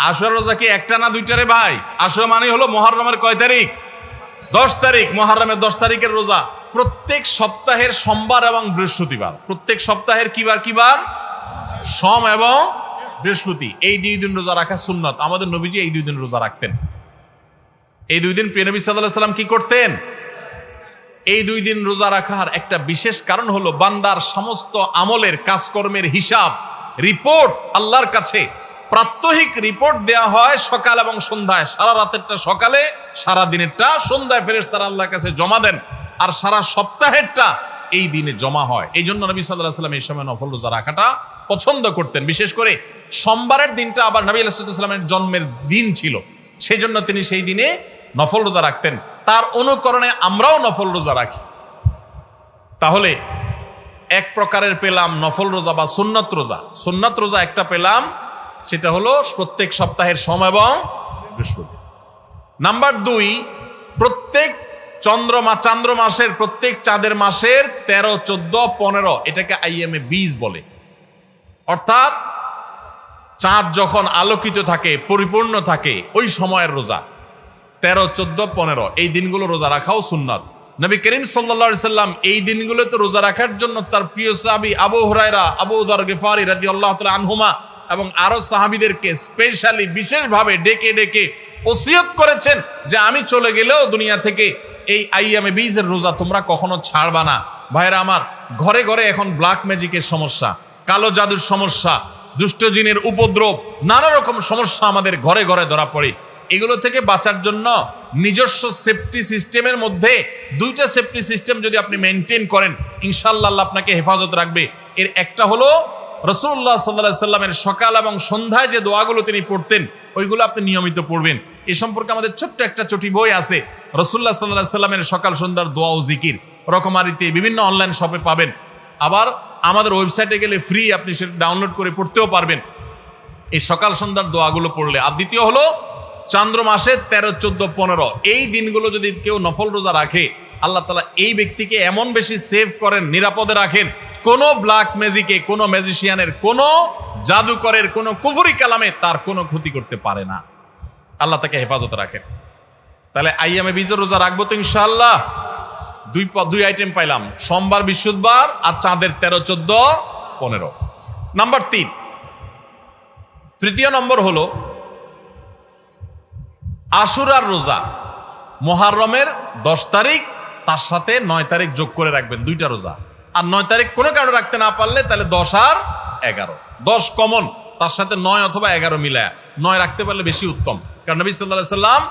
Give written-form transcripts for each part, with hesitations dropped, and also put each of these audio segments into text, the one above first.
আশুরা রোজা কি একটা না দুইটা রে ভাই? আশুরা মানে হলো মুহররমের কয় তারিখ? 10 তারিখ। মুহররমের 10 তারিখের রোজা প্রত্যেক সপ্তাহের সোমবার এবং বৃহস্পতিবার। প্রত্যেক সপ্তাহের কিবার কিবার? সোম এবং বৃহস্পতি। এই 2 দিন রোজা রাখা সুন্নত। আমাদের নবীজি এই 2 দিন রোজা রাখতেন। এই 2 দিন প্রিয় নবী সাল্লাল্লাহু আলাইহি সাল্লাম কি করতেন? এই 2 দিন রোজা রাখার একটা বিশেষ কারণ হলো বান্দার সমস্ত আমলের কাজকর্মের হিসাব রিপোর্ট আল্লাহর কাছে প্রাত্যহিক রিপোর্ট দেয়া হয় সকাল এবং সন্ধ্যায়। সারা রাতেরটা সকালে, সারা দিনেরটা সন্ধ্যায় ফেরেশতারা আল্লাহর কাছে জমা দেন, আর সারা সপ্তাহেরটা এই দিনে জমা হয়। এই জন্য নবী সাল্লাল্লাহু আলাইহি সাল্লাম এই সময় নফল রোজা রাখাটা পছন্দ করতেন। বিশেষ করে সোমবারের দিনটা আবার নবী আলাইহিস সালামের জন্মের দিন ছিল, সেই জন্য তিনি সেই দিনে নফল রোজা রাখতেন। তার অনুকরণে আমরাও নফল রোজা রাখি। তাহলে এক প্রকারের পেলাম নফল রোজা বা সুন্নত রোজা। সুন্নত রোজা একটা পেলাম, সেটা হলো প্রত্যেক সপ্তাহের সোম এবং বৃহস্পতি। নাম্বার 2, প্রত্যেক চান্দ্র মাসের প্রত্যেক চাঁদের মাসের 13, 14, 15 এটাকে আইএমএ 20 বলে। অর্থাৎ চাঁদ যখন আলোকিত থাকে, পরিপূর্ণ থাকে, ওই সময়ের রোজা 13, 14, 15 এই দিনগুলো রোজা রাখাও সুন্নাত। নবী করিম সাল্লাল্লাহু আলাইহি সাল্লাম এই দিনগুলোতে রোজা রাখার জন্য তার প্রিয় সাহাবী আবু হুরায়রা, আবু যর গিফারি রাদিয়াল্লাহু তাআলা আনহুমা এবং আরো সাহাবীদেরকে স্পেশালি বিশেষভাবে ডেকে ডেকে ওসিয়ত করেছেন যে আমি চলে গেলেও দুনিয়া থেকে এই আইয়ামে 20 এর রোজা তোমরা কখনো ছাড়বা না। ভাইরা আমার, ঘরে ঘরে এখন ব্ল্যাক ম্যাজিকের সমস্যা, কালো জাদুর সমস্যা, দুষ্ট জিনের উপদ্রব, নানা রকম সমস্যা আমাদের ঘরে ঘরে ধরা পড়ে। এগুলো থেকে বাঁচার জন্য নিজস্ব সেফটি সিস্টেমের মধ্যে 2টা সেফটি সিস্টেম যদি আপনি মেনটেন করেন, ইনশাআল্লাহ আল্লাহ আপনাকে হেফাজত রাখবে। এর একটা হলো রাসূলুল্লাহ সাল্লাল্লাহু আলাইহি সাল্লামের সকাল এবং সন্ধ্যায় যে দোয়াগুলো তিনি পড়তেন ওইগুলো আপনি নিয়মিত পড়বেন। এই সম্পর্কে আমাদের ছোট্ট একটা চটি বই আছে, রাসূলুল্লাহ সাল্লাল্লাহু আলাইহি সাল্লামের সকাল সন্ধ্যার দোয়া ও জিকির, রকমারিতে বিভিন্ন অনলাইন শপে পাবেন। আবার আমাদের ওয়েবসাইটে গেলে ফ্রি, আপনি সেটা ডাউনলোড করে পড়তেও পারবেন এই সকাল সন্ধ্যার দোয়াগুলো পড়লে। আর দ্বিতীয় হলো চান্দ্র মাসে 13, 14, 15 এই দিনগুলো যদি কেউ নফল রোজা রাখে, আল্লাহ তাআলা এই ব্যক্তিকে এমন বেশি সেভ করেন, নিরাপদে রাখেন, কোনো ব্ল্যাক ম্যাজিকে, কোনো ম্যাজিশিয়ানের, কোনো জাদুকরের, কোনো কুফরি কালামে তার কোনো ক্ষতি করতে পারে না। আল্লাহ তাকে হেফাজত রাখেন। তাহলে আইয়ামে 20 রোজা রাখবো তো ইনশাআল্লাহ। 2 আইটেম পাইলাম, সোমবার, বৃহস্পতিবার আর চাঁদের 13, 14, 15। নাম্বার 3, তৃতীয় নম্বর হলো আশুরার রোজা। মুহররমের 10 তারিখ, তার সাথে 9 তারিখ যোগ করে রাখবেন, 2টা রোজা। আর 9 তারিখ কোনো কারণে রাখতে না পারলে তাহলে 10 আর 11। 10 কমন, তার সাথে 9 অথবা 11 মিলায়া 9 রাখতে পারলে বেশি উত্তম। কারণ নবী সাল্লাল্লাহু আলাইহি সাল্লাম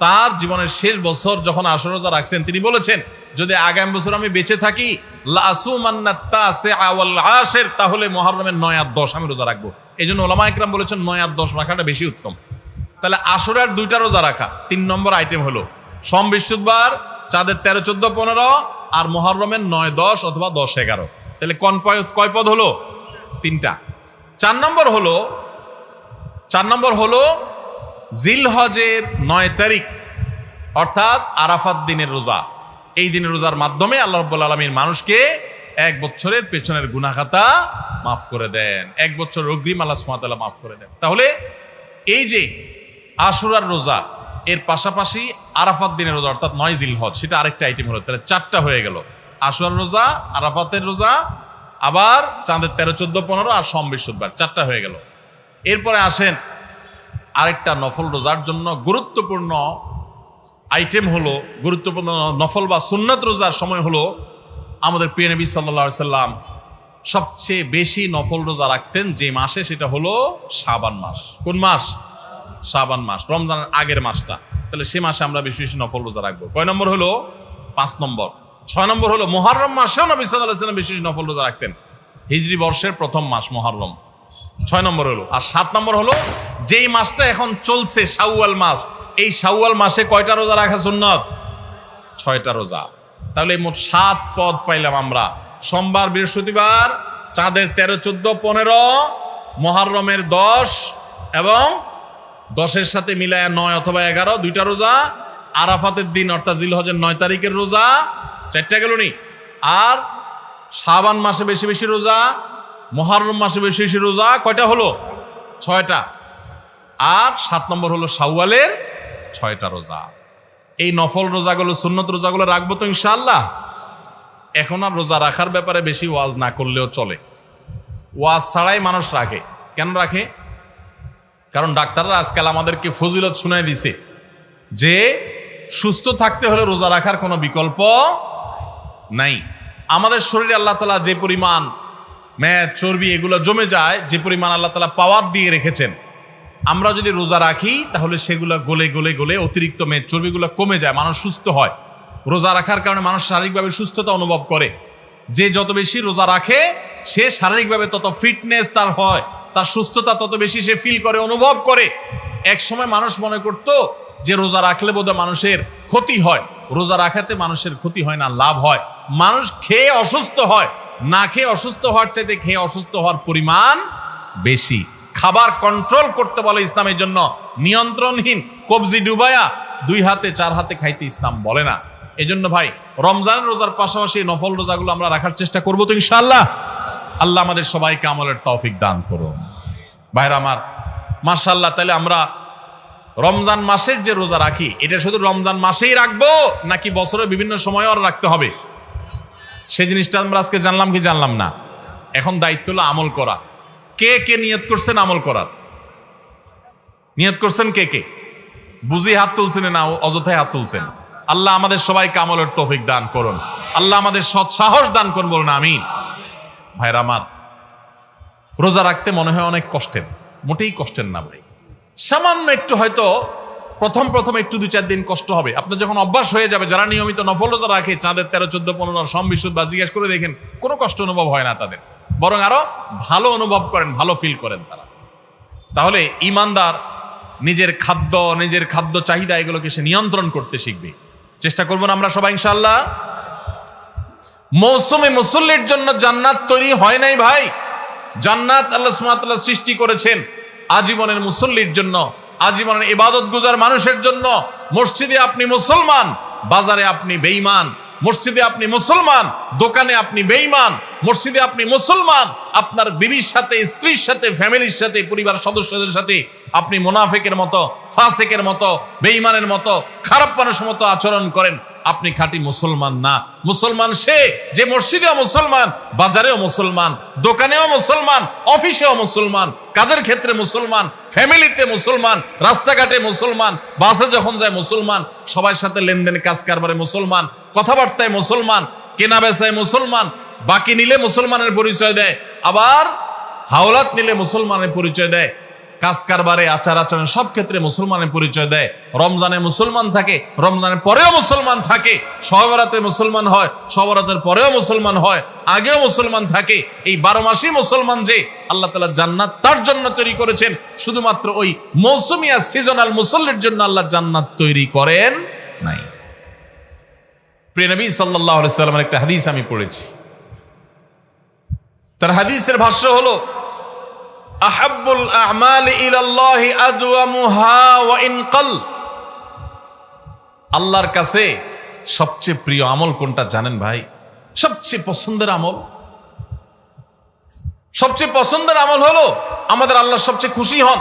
তার জীবনের শেষ বছর যখন আশুরা রোজা রাখছেন, তিনি বলেছেন যদি আগামী বছর আমি বেঁচে থাকি তাহলে মুহররমের 9 আর 10 আমি রোজা রাখবো। এই জন্য উলামা ইকরাম বলেছেন 9 আর 10 রাখাটা বেশি উত্তম। তাহলে আশুরার 2টা রোজা রাখা 3 নম্বর আইটেম হলো সোম, বৃহস্পতিবার, চাঁদের 13, 14, 15 আর মুহররমের 9, 10 অথবা 10, 11। তাহলে কয় পদ হলো? 3টা। 4 নম্বর হলো জিলহজের 9 তারিখ অর্থাৎ আরাফাত দিনের রোজা। এই দিনের রোজার মাধ্যমে আল্লাহ রাব্বুল আলামিন মানুষকে 1 বছরের পেছনের গুনাহ খাতা মাফ করে দেন, 1 বছর অগ্রিম আল্লাহ সুবহানাহু ওয়া তাআলা মাফ করে দেন। তাহলে এই যে আশুরার রোজা, এর পাশাপাশি আরাফাত দিনের রোজা অর্থাৎ 9 জিলহজ, সেটা আরেকটা আইটেম হলো। তাহলে 4টা হয়ে গেল, আশুরার রোজা, আরাফাতের রোজা, আবার চাঁদের 13, 14, 15 আর সোম, বৃহস্পতিবার, 4টা হয়ে গেল। এরপরে আসেন আরেকটা নফল রোজার জন্য গুরুত্বপূর্ণ আইটেম হলো, গুরুত্বপূর্ণ নফল বা সুন্নাত রোজার সময় হলো আমাদের প্রিয় নবী সাল্লাল্লাহু আলাইহি সাল্লাম সবচেয়ে বেশি নফল রোজা রাখতেন যে মাসে, সেটা হলো শাবান মাস। কোন মাস? শাবান মাস, রমজানের আগের মাসটা। তাহলে সে মাসে আমরা বেশি বেশি নফল রোজা রাখবো। কয় নম্বর হলো? 5 নম্বর। 6 নম্বর হলো মুহররম মাসেও নবী সাল্লাল্লাহু আলাইহি সাল্লাম বেশি বেশি নফল রোজা রাখতেন। হিজরি বর্ষের প্রথম মাস মুহররম, 6 নম্বর হলো। আর 7 নম্বর হলো যেই মাসটা এখন চলছে শাওয়াল মাস, এই শাওয়াল মাসে কয়টা রোজা রাখা সুন্নত? 6টা রোজা। তাহলে মোট 7 পদ পাইলাম আমরা। সোমবার, বৃহস্পতিবার, চাঁদের 13, 14, 15, মুহররমের 10 এবং 10-এর সাথে মিলায়া 9 অথবা 11, 2টা রোজা। আরাফাতের দিন অর্থাৎ জিলহজের 9 তারিখের রোজা, 4টা গেল নি। আর শাবান মাসে বেশি বেশি রোজা, মুহররম মাসে বেশি বেশি রোজা, কয়টা হলো? 6টা। আর 7 নম্বর হলো শাওয়ালের 6টা রোজা। এই নফল রোজাগুলো, সুন্নত রোজাগুলো রাখবো তো ইনশাআল্লাহ। এখন আর রোজা রাখার ব্যাপারে বেশি ওয়াজ না করলেও চলে। ওয়াজ ছাড়াই মানুষ রাখে। কেন রাখে? কারণ ডাক্তাররা আজকাল আমাদেরকে ফজিলত শুনাই দিছে যে সুস্থ থাকতে হলে রোজা রাখার কোনো বিকল্প নাই। আমাদের শরীরে আল্লাহ তাআলা যে পরিমাণ মেদ, চর্বি এগুলো জমে যায়, যে পরিমাণ আল্লাহ তাআলা পাওয়ার দিয়ে রেখেছেন, আমরা যদি রোজা রাখি তাহলে সেগুলো গলে গলে গলে অতিরিক্ত মেদ চর্বিগুলো কমে যায়, মানুষ সুস্থ হয়। রোজা রাখার কারণে মানুষ শারীরিকভাবে সুস্থতা অনুভব করে। যে যত বেশি রোজা রাখে সে শারীরিকভাবে তত ফিটনেস তার হয়, তার সুস্থতা তত বেশি সে ফিল করে, অনুভব করে। এক সময় মানুষ মনে করত যে রোজা রাখলে বোধহয় মানুষের ক্ষতি হয়। রোজা রাখাতে মানুষের ক্ষতি হয় না, লাভ হয়। মানুষ খেয়ে অসুস্থ হয়, না খেয়ে অসুস্থ হওয়ার চাইতে খেয়ে অসুস্থ হওয়ার পরিমাণ বেশি। খাবার কন্ট্রোল করতে বলে ইসলামের জন্য, নিয়ন্ত্রণহীন কবজি ডুবায়া 2 হাতে 4 হাতে খাইতে ইসলাম বলে না। এজন্য ভাই, রমজানের রোজার পাশাপাশি নফল রোজাগুলো আমরা রাখার চেষ্টা করবো তো ইনশাআল্লাহ। আল্লাহ আমাদের সবাইকে আমলের তৌফিক দান করুন। ভাইরা আমার, মাশাআল্লাহ, তাহলে আমরা রমজান মাসের যে রোজা রাখি, এটা শুধু রমজান মাসেই রাখবো নাকি বছরের বিভিন্ন সময় আর রাখতে হবে? সেই জিনিসটা আমরা আজকে জানলাম কি জানলাম না? এখন দায়িত্ব হলো আমল করা। কে কে নিয়ত করছেন আমল করার? নিয়ত করছেন কে কে? বুঝি হাত তুলছেন না অযথায় হাত তুলছেন? আল্লাহ আমাদের সবাইকে আমলের তৌফিক দান করুন। আল্লাহ আমাদের সৎ সাহস দান করুন, বলুন আমিন। ভাইরা আমার, রোজা রাখতে মনে হয় অনেক কষ্টের, মোটেই কষ্টের না ভাই। সামান্য একটু হয়তো প্রথম একটু 2-4 দিন কষ্ট হবে। আপনার যখন অভ্যাস হয়ে যাবে, যারা নিয়মিত নফল রোজা রাখে, চাঁদের 13, 14, 15 সম বিশুদ্ধ বা জিজ্ঞেস করে দেখেন, কোনো কষ্ট অনুভব হয় না তাদের, বরং আরো ভালো অনুভব করেন, ভালো ফিল করেন তারা। তাহলে ইমানদার নিজের খাদ্য চাহিদা এগুলোকে সে নিয়ন্ত্রণ করতে শিখবে। চেষ্টা করবো না আমরা সবাই ইনশাআল্লাহ। মৌসুমে মুসল্লির জন্য জান্নাত তৈরি হয় নাই ভাই। জান্নাত আল্লাহ সুবহানাহু ওয়া তাআলা সৃষ্টি করেছেন আজীবনের মুসল্লির জন্য, আজীবনের ইবাদত গুজার মানুষের জন্য। মসজিদে আপনি মুসলমান, বাজারে আপনি বেঈমান। মসজিদে আপনি মুসলমান, দোকানে আপনি বেঈমান। মসজিদে আপনি মুসলমান, আপনার বিবির সাথে, স্ত্রীর সাথে, ফ্যামিলির সাথে, পরিবার সদস্যদের সাথে আপনি মুনাফিকের মতো, ফাসিকের মতো, বেঈমানের মতো, খারাপ মানুষের মতো আচরণ করেন, আপনি খাঁটি মুসলমান না। মুসলমান সে যে মসজিদেও মুসলমান, বাজারেও মুসলমান, দোকানেও মুসলমান, অফিসেও মুসলমান, কাজের ক্ষেত্রে মুসলমান, ফ্যামিলিতে মুসলমান, রাস্তাঘাটে মুসলমান, বাসে যখন যায় মুসলমান, সবার সাথে লেনদেন কাজ কারবারে মুসলমান, কথাবার্তায় মুসলমান, কেনা বেচায় মুসলমান, বাকি নিলে মুসলমানের পরিচয় দেয়, আবার হাওলাত নিলে মুসলমানের পরিচয় দেয়, কাজ কারবারে আচার আচরণ সব ক্ষেত্রে মুসলমানের পরিচয় দেয়। রমজানে মুসলমান থাকে, রমজানের পরেও মুসলমান থাকে, শবে বরাতে মুসলমান হয়, শবে বরাতের পরেও মুসলমান হয়, আগেও মুসলমান থাকে। এই 12 মাসই মুসলমান যে আল্লাহ তাআলা জান্নাত তার জন্য তৈরি করেছেন, শুধুমাত্র ওই মৌসুমিয়া সিজনাল মুসল্লির জন্য আল্লাহ জান্নাত তৈরি করেন নাই। প্রিয় নবী সাল্লাল্লাহু আলাইহি সাল্লামের একটা হাদিস আমি পড়েছি। তার হাদিসের ভাষ্য হলো, আহাব্বুল আ'মালি ইলাল্লাহি আদওয়ামুহা ওয়া ইন ক্বাল। আল্লাহর কাছে সবচেয়ে প্রিয় আমল কোনটা জানেন ভাই? সবচেয়ে পছন্দের আমল, সবচেয়ে পছন্দের আমল হলো আমাদের আল্লাহ সবচেয়ে খুশি হন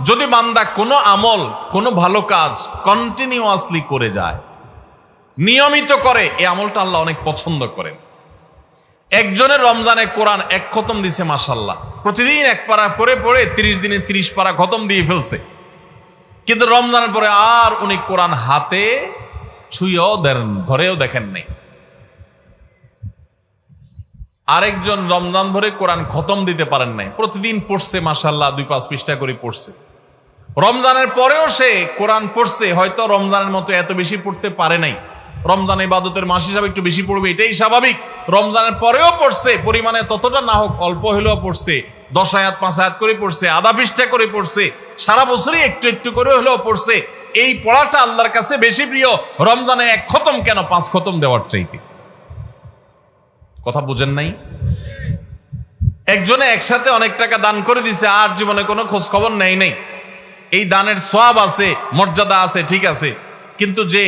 যদি বান্দা কোনো আমল, কোনো ভালো কাজ কন্টিনিউয়াসলি করে যায়, নিয়মিত করে। এই আমলটা আল্লাহ অনেক পছন্দ করেন। একজনের রমজানে কোরআন 1 খতম দিছে, মাশাআল্লাহ, প্রতিদিন 1 পারা পড়ে পড়ে 30 দিনে 30 পারা খতম দিয়ে ফেলছে। কিন্তু রমজানের পরে আর উনি কোরআন হাতে ছুঁয়েও ধরেও দেখেন নাই। আরেকজন রমজান ভরে কোরআন খতম দিতে পারেন নাই, প্রতিদিন পড়ছে, মাশাআল্লাহ 2-5 পৃষ্ঠা করে পড়ছে। রমজানের পরেও সে কোরআন পড়ছে, হয়তো রমজানের মতো এত বেশি পড়তে পারে নাই, রমজান ইবাদতের মাস হিসাবে একটু বেশি পড়বে, এটাই স্বাভাবিক। রমজানের পরেও পড়ছে, পরিমাণে ততটা না হোক, অল্প হলেও পড়ছে, 10 আয়াত 5 আয়াত করে পড়ছে, আধা পৃষ্ঠা করে পড়ছে, সারা বছরই একটু একটু করে হলেও পড়ছে। এই পড়াটা আল্লাহর কাছে বেশি প্রিয় রমজানে 1 খতম কেন 5 খতম দেওয়ার চাইতে। কথা বুঝেন নাই? একজনে একসাথে অনেক টাকা দান করে দিছে, আর জীবনে কোনো খোঁজ খবর নেই নাই। এই দানের সওয়াব আছে, মর্যাদা আছে, ঠিক আছে, কিন্তু যে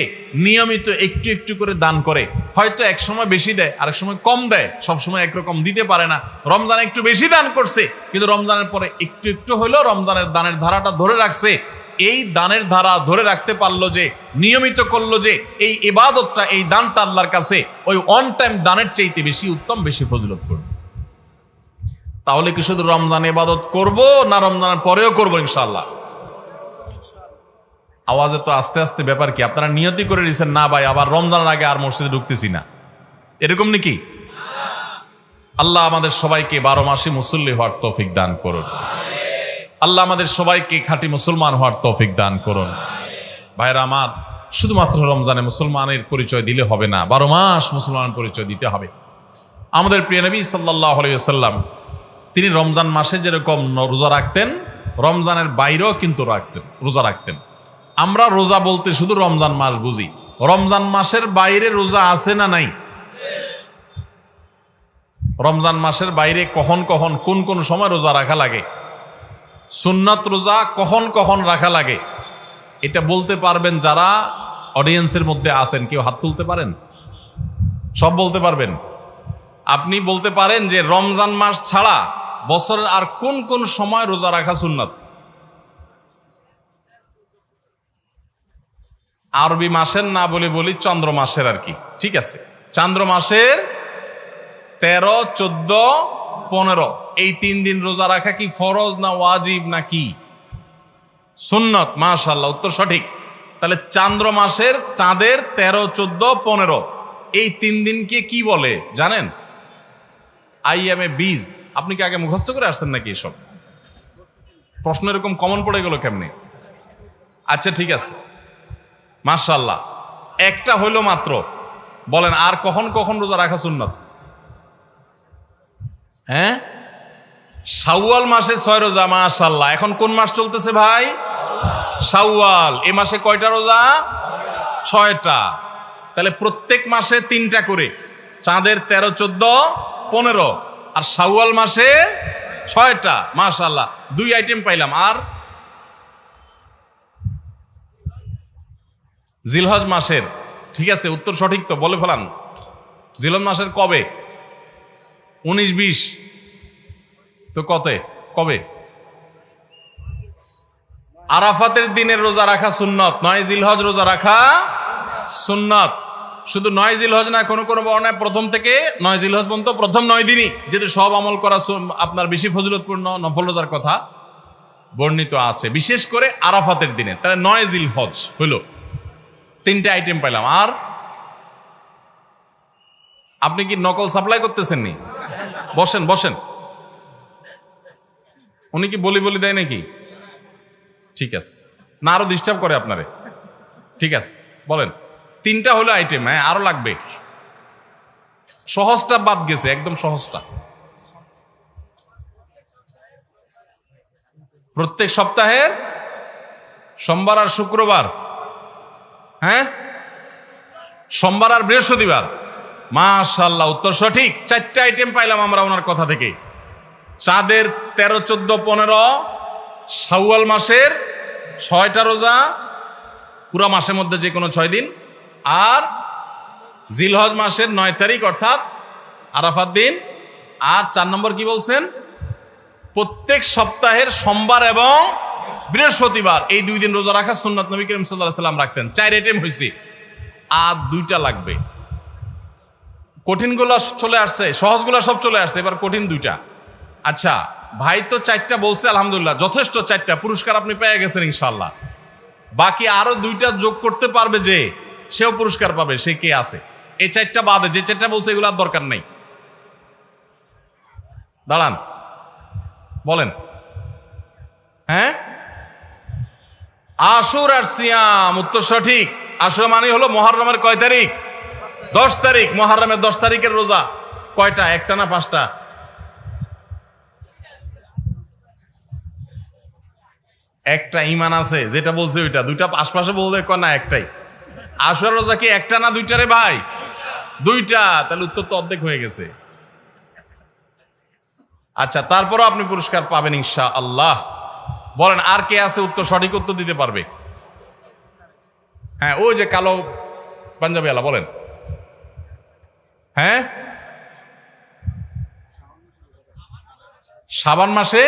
নিয়মিত একটু একটু করে দান করে, হয়তো এক সময় বেশি দেয়, আরেক সময় কম দেয়, সবসময় একরকম দিতে পারে না। রমজানে একটু বেশি দান করছে, কিন্তু রমজানের পরে একটু একটু হলেও রমজানের দানের ধারাটা ধরে রাখছে। এই দানের ধারা ধরে রাখতে পারলো যে, নিয়মিত করলো যে, এই ইবাদতটা, এই দানটা আল্লাহর কাছে ওই অন টাইম দানের চাইতে বেশি উত্তম, বেশি ফজিলত করবে। তাহলে কি শুধু রমজান ইবাদত করব, না রমজানের পরেও করবো ইনশাআল্লাহ? আওয়াজে তো আস্তে আস্তে ব্যাপার কি? আপনারা নিয়তি করে দিয়েছেন না ভাই আবার রমজানের আগে আর মসজিদে ঢুকতেছি না, এরকম নাকি? আল্লাহ আমাদের সবাইকে 12 মাসে মুসল্লি হওয়ার তৌফিক দান করুন। আল্লাহ আমাদের সবাইকে খাঁটি মুসলমান হওয়ার তৌফিক দান করুন। ভাইরা আমার, শুধুমাত্র রমজানে মুসলমানের পরিচয় দিলে হবে না, 12 মাস মুসলমানের পরিচয় দিতে হবে। আমাদের প্রিয় নবী সাল্লাল্লাহু আলাইহি ওয়াসাল্লাম তিনি রমজান মাসে যেরকম রোজা রাখতেন, রমজানের বাইরেও কিন্তু রোজা রাখতেন। আমরা রোজা বলতে শুধু রমজান মাস বুঝি, রমজান মাসের বাইরে রোজা আছে না নাই? রমজান মাসের বাইরে কখন কখন কোন কোন সময় রোজা রাখা লাগে, সুন্নাত রোজা কখন কখন রাখা লাগে, এটা বলতে পারবেন যারা অডিয়েন্সের মধ্যে আছেন? কেউ হাত তুলতে পারেন? সব বলতে পারবেন? আপনি বলতে পারেন যে রমজান মাস ছাড়া বছরের আর কোন কোন সময় রোজা রাখা সুন্নাত? আরবি মাসের না বলে বলি চন্দ্র মাসের আর কি, ঠিক আছে? চান্দ্র মাসের 13, 14, 15 এই 3 দিন রোজা রাখা কি ফরজ না ওয়াজিব না কি সুন্নত? মাশাআল্লাহ, উত্তর সঠিক। তাহলে চান্দ্র মাসের চাঁদের 13, 14, 15 এই 3 দিনকে কি বলে জানেন? আইয়ামে বীজ। আপনি কি আগে মুখস্থ করে আসছেন নাকি এসব প্রশ্ন? এরকম কমন পড়ে গেল কেমনে? আচ্ছা ঠিক আছে, মাশাআল্লাহ। একটা হইল মাত্র, বলেন আর কখন কখন রোজা রাখা সুন্নত? হ্যাঁ, শাওয়াল মাসে 6 রোজা। মাশাআল্লাহ। এখন কোন মাস চলতেছে ভাই? শাওয়াল। এই মাসে কয়টা রোজা? 6টা। তাহলে প্রত্যেক মাসে 3টা করে, চাঁদের 13, 14, 15 আর শাওয়াল মাসে 6টা। মাশাআল্লাহ, 2 আইটেম পাইলাম। আর জিলহজ মাসের, ঠিক আছে, উত্তর সঠিক তো, বলে ফেলান। জিলহজ মাসের কবে? 19, 20 তো কবে? আরাফাতের দিনের রোজা রাখা সুন্নত, 9 জিলহজ রোজা রাখা সুন্নত। শুধু 9 জিলহজ না, কোনো কোনো বর্ণায় প্রথম থেকে 9 জিলহজ পর্যন্ত প্রথম 9 দিনই, যেহেতু সব আমল করা আপনার বেশি ফজিলতপূর্ণ নফল রোজার কথা বর্ণিত আছে, বিশেষ করে আরাফাতের দিনে। তাহলে 9 জিলহজ হইল, 3টা আইটেম পাইলাম। আর আপনি কি নকল সাপ্লাই করতেছেন নি? বসেন বসেন। উনি কি বলি দেয় নাকি? ঠিক আছে, না আরো ডিস্টার্ব করে আপনারে? ঠিক আছে, বলেন। 3টা হলো আইটেম। হ্যাঁ, আরো লাগবে। সহজটা বাদ গেছে, একদম সহজটা। প্রত্যেক সপ্তাহের সোমবার আর শুক্রবার। হ্যাঁ, সোমবার আর বৃহস্পতিবার। মাশাআল্লাহ, উত্তর সঠিক। 4টা আইটেম পাইলাম আমরা ওনার কথা থেকে। চাঁদের 13, 14, 15, শাওয়াল মাসের 6টা রোজা, পুরা মাসের মধ্যে যে কোনো 6 দিন, আর জিলহজ মাসের 9 তারিখ অর্থাৎ আরাফাত দিন। আর 4 নম্বর কি বলছেন? প্রত্যেক সপ্তাহের সোমবার এবং বৃহস্পতিবার এই 2 দিন রোজা রাখা সুন্নাত। নবী করিম সাল্লাল্লাহু আলাইহি ওয়াসাল্লাম রাখতেন। 4 আইটেম হয়েছে, আর 2টা লাগবে। কঠিনগুলো চলে আসছে, সহজগুলো সব চলে আসছে, এবার কঠিন 2টা। আচ্ছা ভাই তো 4টা বলছে, আলহামদুলিল্লাহ, যথেষ্ট। 4টা পুরস্কার আপনি পেয়ে গেছেন ইনশাআল্লাহ। বাকি আরো 2টা যোগ করতে পারবে যে, সেও পুরস্কার পাবে। সে কে আছে? এই 4টা বাদে যে 4টা বলছে এগুলো আর দরকার নেই। দাঁড়ান, বলেন। হ্যাঁ, আশুর আর সিয়াম, উত্তর সঠিক। আশুরা মানে হলো মুহররমের কয় তারিখ? 10 তারিখ। মুহররমের 10 তারিখের রোজা কয়টা? 1টা না 5টা? একটা। ঈমান আছে যেটা বলছে ওইটা। 2টা আশপাশে বলতে না, একটাই। আশুরা রোজা কি 1টা না 2টা রে ভাই? 2টা। তাহলে উত্তর তো অর্ধেক হয়ে গেছে। আচ্ছা, তারপরও আপনি পুরস্কার পাবেন ইনশাআল্লাহ। বলেন আর কে আছে উত্তর সঠিক উত্তর দিতে পারবে? হ্যাঁ, ওই যে কালো পাঞ্জাবি আলা, বলেন। হ্যাঁ, শাবান মাসে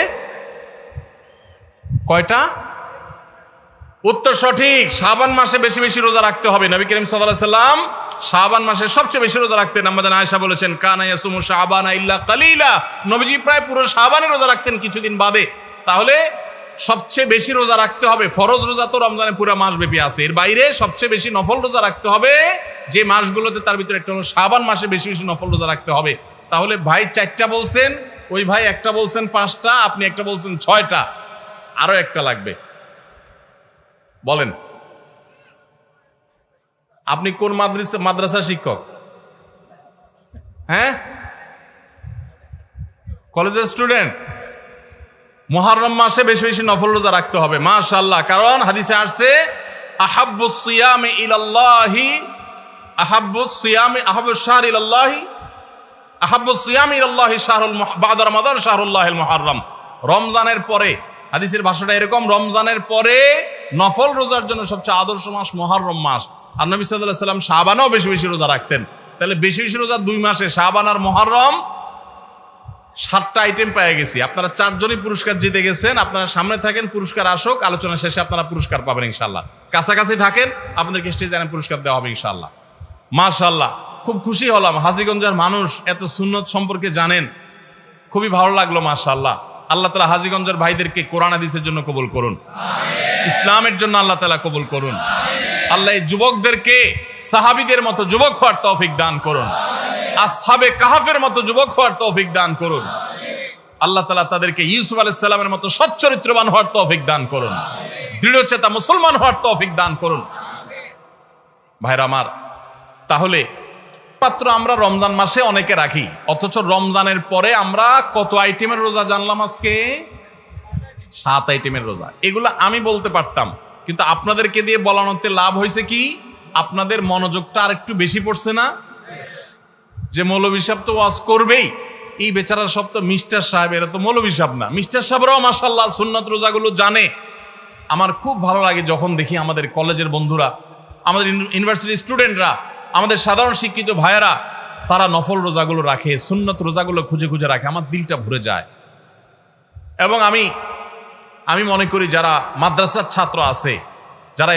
কয়টা? উত্তর সঠিক। শাবান মাসে বেশি বেশি রোজা রাখতে হবে। নবী করিম সাল্লাল্লাহু আলাইহি ওয়াসাল্লাম শাবান মাসে সবচেয়ে বেশি রোজা রাখতেন। আমাদের আয়েশা বলেছেন, কানা ইয়াসুমু শাবানা ইল্লা কালিলা, নবীজি প্রায় পুরো শাবানে রোজা রাখতেন, কিছুদিন বাদে। তাহলে সবচেয়ে বেশি রোজা রাখতে হবে। ফরজ রোজা তো রমজানে পুরো মাস ব্যাপী আছে, এর বাইরে সবচেয়ে বেশি নফল রোজা রাখতে হবে যে মাসগুলোতে, তার ভিতরে একটা হলো শাবান মাসে বেশি বেশি নফল রোজা রাখতে হবে। তাহলে ভাই 4টা বলছেন, ওই ভাই একটা বলছেন 5টা, আপনি একটা বলছেন 6টা, আরো একটা লাগবে। বলেন, আপনি কোন মাদ্রাসা শিক্ষক? হ্যাঁ, কলেজের স্টুডেন্ট। মুহররম মাসে বেশি বেশি নফল রোজা রাখতে হবে, মাশাআল্লাহ। কারণ হাদিসে আসছে, আহাব্বুস সিয়ামি ইলাল্লাহি আহাব্বুস সিয়ামি আহাব্বুস শাহরি ইলাল্লাহি আহাব্বুস সিয়ামি ইলাল্লাহি শাহরুল বা'দা রমাদান শাহরুল্লাহিল মুহররম। রমজানের পরে, হাদিসের ভাষাটা এরকম, রমজানের পরে নফল রোজার জন্য সবচেয়ে আদর্শ মাস মুহররম মাস। আর নবী সাল্লাল্লাহু আলাইহি ওয়াসাল্লাম শাবানেও বেশি বেশি রোজা রাখতেন। তাহলে বেশি বেশি রোজা 2 মাসে, শাবান আর মুহররম, 7টা আইটেম পেয়ে গেছি। আপনারা 4 জনই পুরস্কার জিতে গেছেন। আপনারা সামনে থাকেন, পুরস্কার আসুক, আলোচনা শেষে আপনারা পুরস্কার পাবেন ইনশাআল্লাহ। কাছাকাছি থাকেন, আপনাদেরকে স্টেজে এনে পুরস্কার দেওয়া হবে ইনশাআল্লাহ। মাশাআল্লাহ, খুব খুশি হলাম, হাজীগঞ্জের মানুষ এত সুন্নত সম্পর্কে জানেন, খুবই ভালো লাগলো মাশাআল্লাহ। আল্লাহ তাআলা হাজীগঞ্জের ভাইদেরকে কোরআন হাদিসের জন্য কবুল করুন, ইসলামের জন্য আল্লাহ তাআলা কবুল করুন। আল্লাহ এই যুবকদেরকে সাহাবীদের মতো যুবক হওয়ার তৌফিক দান করুন, আসহাবে কাহাফের মতো যুবক হওয়ার তৌফিক দান করুন। আল্লাহ তাআলা তাদেরকে ইউসুফ আলাইহিস সালামের মতো সচ্চরিত্রবান হওয়ার তৌফিক দান করুন, দৃঢ়চেতা মুসলমান হওয়ার তৌফিক দান করুন। ভাইরা আমার, তাহলে মাত্র আমরা রমজান মাসে অনেকে রাখি, অথচ রমজানের পরে আমরা কত আইটেমের রোজা জানলাম আজকে? 7 আইটেমের রোজা। এগুলো আমি বলতে পারতাম, কিন্তু আপনাদেরকে দিয়ে বলানোতে লাভ হয়েছে কি, আপনাদের মনোযোগটা আর একটু বেশি পড়ছে না? যে মৌলভী সাহেব তো ওয়াজ করবেই, এই বেচারার সব তো মিস্টার সাহেব, এরা তো মৌলভী সাহেব না, মিস্টার সাহেবরাও মাশাআল্লাহ সুন্নাত রোজাগুলো জানে। আমার খুব ভালো লাগে যখন দেখি আমাদের কলেজের বন্ধুরা, আমাদের ইউনিভার্সিটির স্টুডেন্টরা, আমাদের সাধারণ শিক্ষিত ভাইয়েরা, তারা নফল রোজাগুলো রাখে, সুন্নত রোজাগুলো খুঁজে খুঁজে রাখে, আমার দিলটা ভরে যায়। এবং আমি মনে করি যারা মাদ্রাসার ছাত্র আছে, যারা